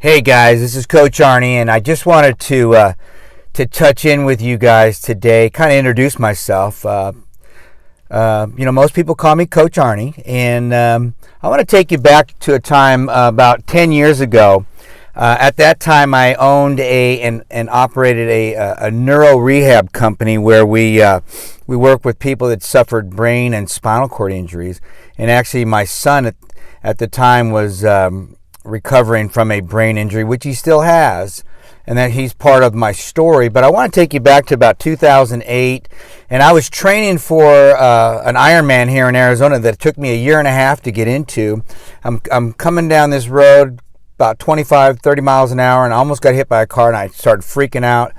Hey guys, this is Coach Arnie, and I just wanted to touch in with you guys today, kind of introduce myself. Most people call me Coach Arnie, and I want to take you back to a time about 10 years ago. At that time, I owned and operated a neuro rehab company where we work with people that suffered brain and spinal cord injuries. And actually, my son at the time was recovering from a brain injury, which he still has, and that he's part of my story. But I want to take you back to about 2008, and I was training for an Ironman here in Arizona that took me a year and a half to get into. I'm coming down this road about 25, 30 miles an hour, and I almost got hit by a car, and I started freaking out.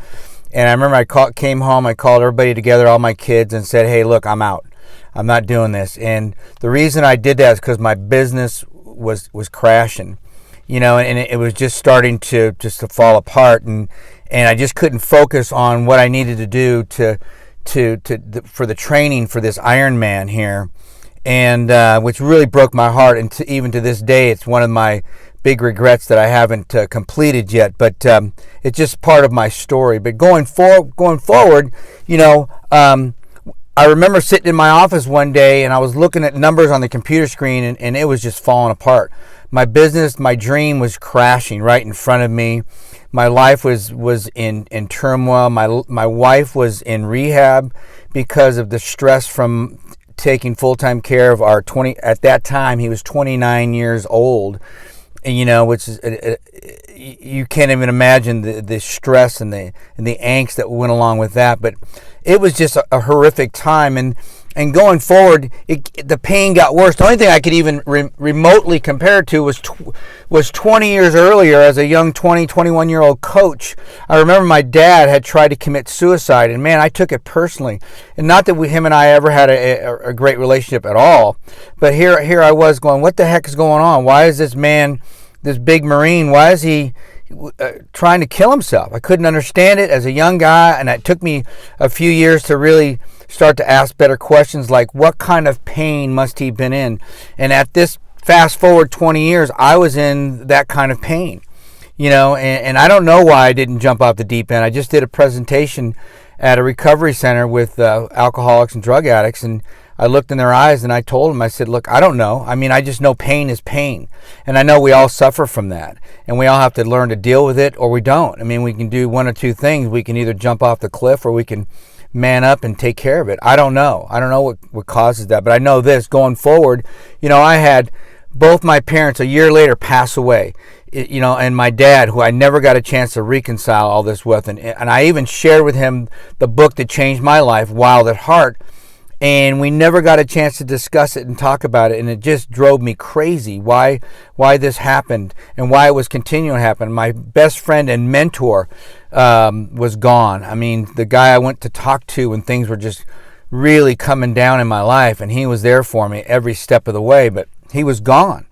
And I remember came home, I called everybody together, all my kids, and said, hey, look, I'm out. I'm not doing this. And the reason I did that is because my business was crashing. And it was just starting to fall apart, and I just couldn't focus on what I needed to do for the training for this Ironman here, and which really broke my heart. And even to this day, it's one of my big regrets that I haven't completed yet. But it's just part of my story. But going forward, I remember sitting in my office one day, and I was looking at numbers on the computer screen, and it was just falling apart. My business, my dream was crashing right in front of me. My life was in turmoil. My wife was in rehab because of the stress from taking full-time care of our at that time, he was 29 years old. Which is, you can't even imagine the stress and the angst that went along with that. But it was just a horrific time. And going forward, the pain got worse. The only thing I could even remotely compare it to was 20 years earlier as a young 21-year-old coach. I remember my dad had tried to commit suicide, and man, I took it personally. And not that him and I ever had a great relationship at all, but here I was going, what the heck is going on? Why is this man, this big Marine, why is he trying to kill himself? I couldn't understand it as a young guy, and it took me a few years to really start to ask better questions like, what kind of pain must he have been in? And at this fast forward 20 years, I was in that kind of pain, and I don't know why I didn't jump off the deep end. I just did a presentation at a recovery center with alcoholics and drug addicts, and I looked in their eyes and I told them, I said, look, I don't know. I mean, I just know pain is pain. And I know we all suffer from that. And we all have to learn to deal with it, or we don't. I mean, we can do one or two things. We can either jump off the cliff, or we can man up and take care of it. I don't know. I don't know what causes that. But I know this, going forward, I had both my parents a year later pass away. And my dad, who I never got a chance to reconcile all this with. And I even shared with him the book that changed my life, Wild at Heart. And we never got a chance to discuss it and talk about it, and it just drove me crazy why this happened and why it was continuing to happen. My best friend and mentor was gone. I mean, the guy I went to talk to when things were just really coming down in my life, and he was there for me every step of the way, but he was gone.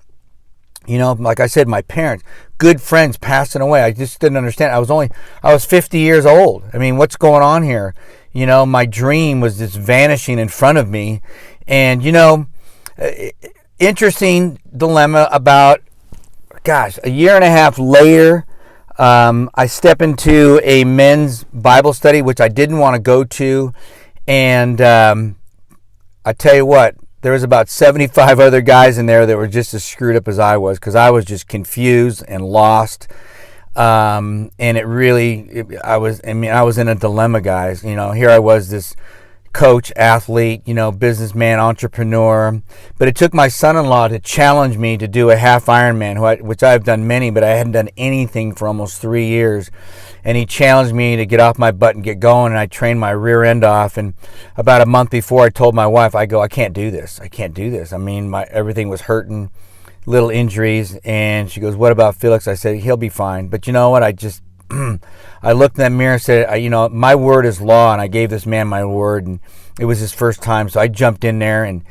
Like I said, my parents, good friends passing away. I just didn't understand. I was 50 years old. I mean, what's going on here? My dream was just vanishing in front of me. And, interesting dilemma about, a year and a half later, I step into a men's Bible study, which I didn't want to go to. And I tell you what, there was about 75 other guys in there that were just as screwed up as I was, because I was just confused and lost. And I was in a dilemma, guys. Here I was, this coach, athlete, businessman, entrepreneur. But it took my son-in-law to challenge me to do a half Ironman, which I've done many, but I hadn't done anything for almost 3 years. And he challenged me to get off my butt and get going, and I trained my rear end off. And about a month before, I told my wife, I can't do this. I mean, everything was hurting, little injuries. And she goes, what about Felix? I said, he'll be fine. But you know what? I looked in that mirror and said, my word is law, and I gave this man my word, and it was his first time. So I jumped in there, and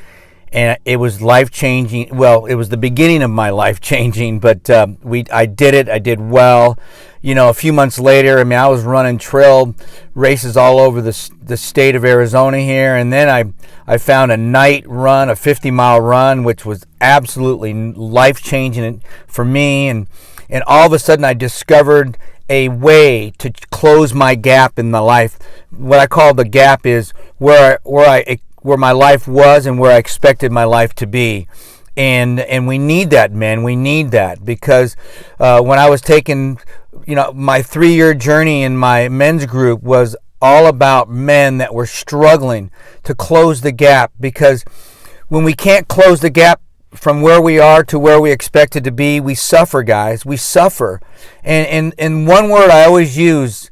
it was life-changing. Well, it was the beginning of my life-changing, but I did it. I did well. A few months later, I was running trail races all over the state of Arizona here, and then I found a night run, a 50-mile run, which was absolutely life-changing for me, and and all of a sudden I discovered a way to close my gap in my life. What I call the gap is where my life was and where I expected my life to be. And we need that, men. We need that, because when I was taking, my 3-year journey in my men's group was all about men that were struggling to close the gap. Because when we can't close the gap from where we are to where we expected to be, we suffer, guys. We suffer. And one word I always use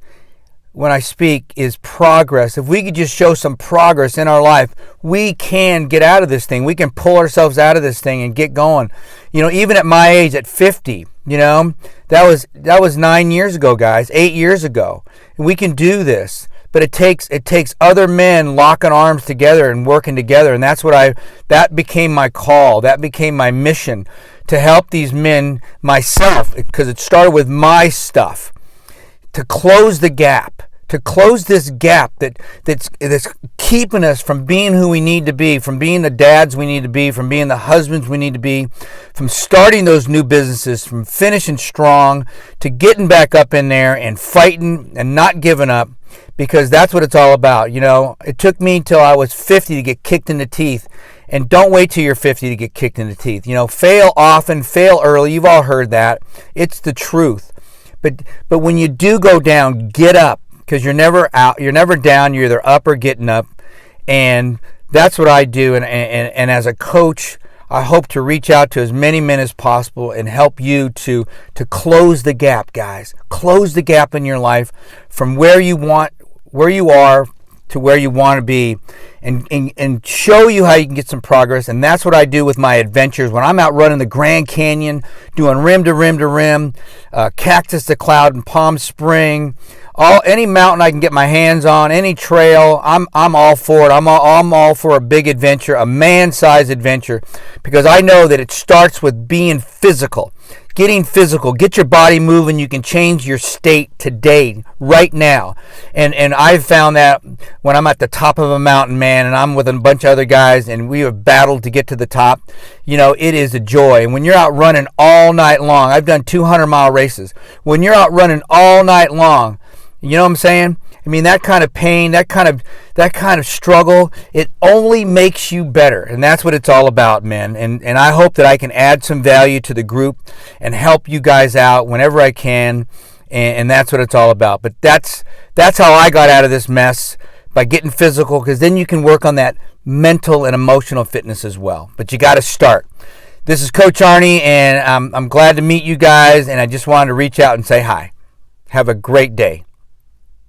when I speak is progress. If we could just show some progress in our life, we can get out of this thing. We can pull ourselves out of this thing and get going. Even at my age, at 50, that was 9 years ago, guys, 8 years ago. And we can do this. But it takes other men locking arms together and working together. And that became my call. That became my mission, to help these men, myself, because it started with my stuff, to close the gap, to close this gap that's keeping us from being who we need to be, from being the dads we need to be, from being the husbands we need to be, from starting those new businesses, from finishing strong, to getting back up in there and fighting and not giving up, because that's what it's all about. It took me till I was 50 to get kicked in the teeth. And don't wait till you're 50 to get kicked in the teeth. Fail often, fail early. You've all heard that. It's the truth. But when you do go down, get up, because you're never out, you're never down, you're either up or getting up. And that's what I do. And as a coach, I hope to reach out to as many men as possible and help you to close the gap, guys. Close the gap in your life from where you are to where you want to be, and show you how you can get some progress. And that's what I do with my adventures when I'm out running the Grand Canyon, doing rim to rim to rim, Cactus to Cloud in Palm Spring, any mountain I can get my hands on, any trail. I'm all for it. I'm all for a big adventure, a man-sized adventure, because I know that it starts with being physical. Getting physical, get your body moving. You can change your state today, right now. And I've found that when I'm at the top of a mountain, man, and I'm with a bunch of other guys and we have battled to get to the top, it is a joy. And when you're out running all night long, I've done 200-mile races. When you're out running all night long, you know what I'm saying? I mean, that kind of pain, that kind of struggle, it only makes you better. And that's what it's all about, man. And I hope that I can add some value to the group and help you guys out whenever I can. And that's what it's all about. But that's how I got out of this mess, by getting physical, because then you can work on that mental and emotional fitness as well. But you got to start. This is Coach Arnie, and I'm glad to meet you guys. And I just wanted to reach out and say hi. Have a great day.